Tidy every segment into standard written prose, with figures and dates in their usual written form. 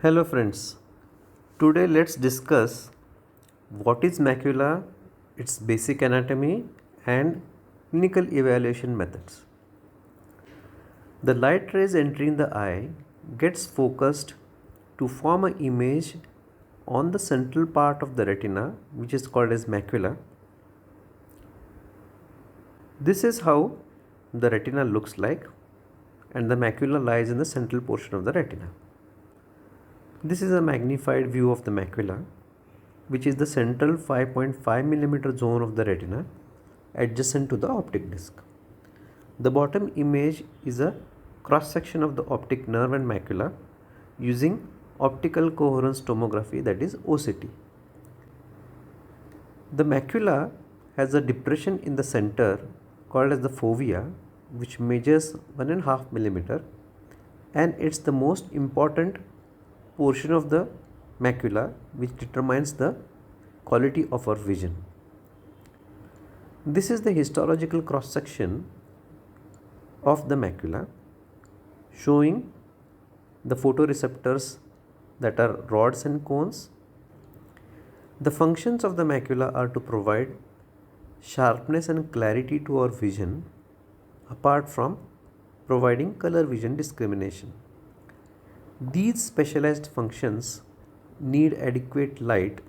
Hello friends. Today let's discuss what is macula, its basic anatomy and clinical evaluation methods. The light rays entering the eye gets focused to form an image on the central part of the retina which is called as macula. This is how the retina looks like and the macula lies in the central portion of the retina. This is a magnified view of the macula, which is the central 5.5 millimeter zone of the retina adjacent to the optic disc. The bottom image is a cross section of the optic nerve and macula using optical coherence tomography, that is OCT. The macula has a depression in the center called as the fovea, which measures 1.5 millimeter, and it's the most important portion of the macula which determines the quality of our vision. This is the histological cross section of the macula showing the photoreceptors that are rods and cones. The functions of the macula are to provide sharpness and clarity to our vision apart from providing color vision discrimination. These specialized functions need adequate light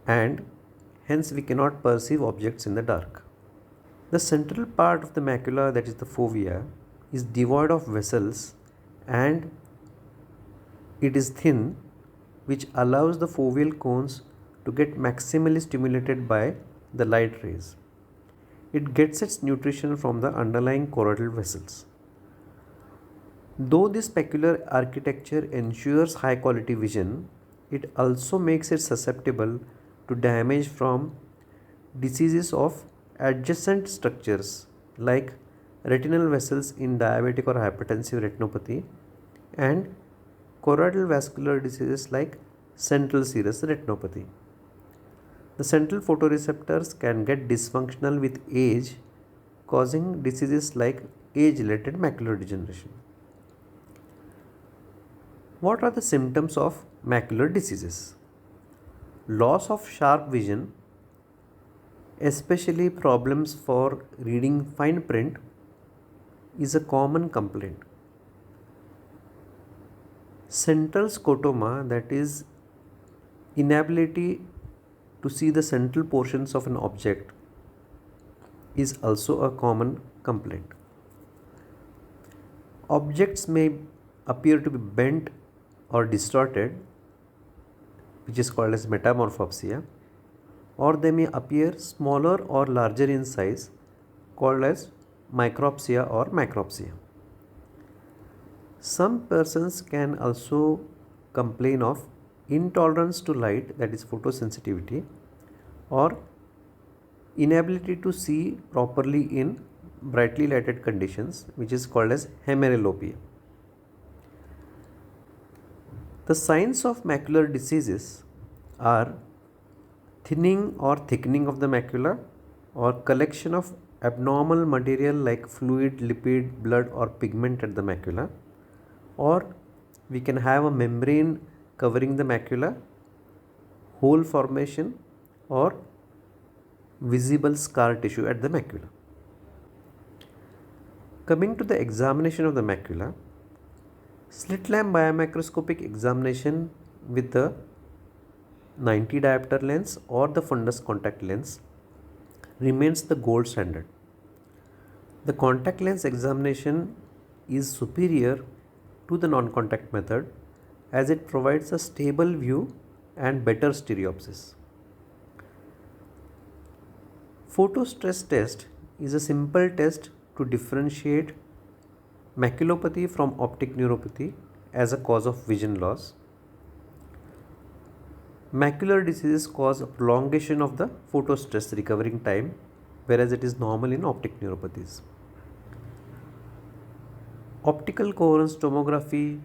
and hence we cannot perceive objects in the dark. The central part of the macula, that is the fovea, is devoid of vessels and it is thin, which allows the foveal cones to get maximally stimulated by the light rays. It gets its nutrition from the underlying choroidal vessels. Though this specular architecture ensures high quality vision, it also makes it susceptible to damage from diseases of adjacent structures like retinal vessels in diabetic or hypertensive retinopathy and choroidal vascular diseases like central serous retinopathy. The central photoreceptors can get dysfunctional with age, causing diseases like age-related macular degeneration. What are the symptoms of macular diseases? Loss of sharp vision, especially problems for reading fine print, is a common complaint. Central scotoma, that is inability to see the central portions of an object, is also a common complaint. Objects may appear to be bent or distorted, which is called as metamorphopsia, or they may appear smaller or larger in size, called as micropsia or macropsia. Some persons can also complain of intolerance to light, that is photosensitivity, or inability to see properly in brightly lighted conditions, which is called as hemerelopia. The signs of macular diseases are thinning or thickening of the macula or collection of abnormal material like fluid, lipid, blood or pigment at the macula, or we can have a membrane covering the macula, hole formation or visible scar tissue at the macula. Coming to the examination of the macula, slit lamp biomicroscopic examination with the 90 diopter lens or the fundus contact lens remains the gold standard. The contact lens examination is superior to the non-contact method as it provides a stable view and better stereopsis. Photostress test is a simple test to differentiate maculopathy from optic neuropathy as a cause of vision loss. Macular diseases cause a prolongation of the photostress recovering time, whereas it is normal in optic neuropathies. Optical coherence tomography,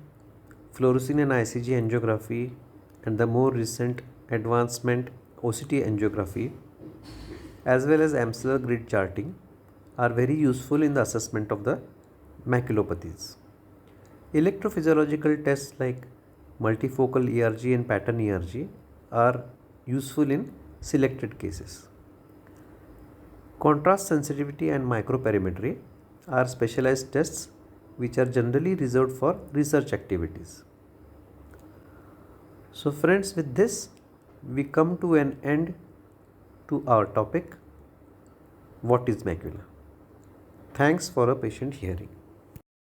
fluorescein and ICG angiography, and the more recent advancement OCT angiography, as well as Amsler grid charting, are very useful in the assessment of the maculopathies. Electrophysiological tests like multifocal ERG and pattern ERG are useful in selected cases. Contrast sensitivity and microperimetry are specialized tests which are generally reserved for research activities. So friends, with this we come to an end to our topic, what is macula. Thanks for a patient hearing.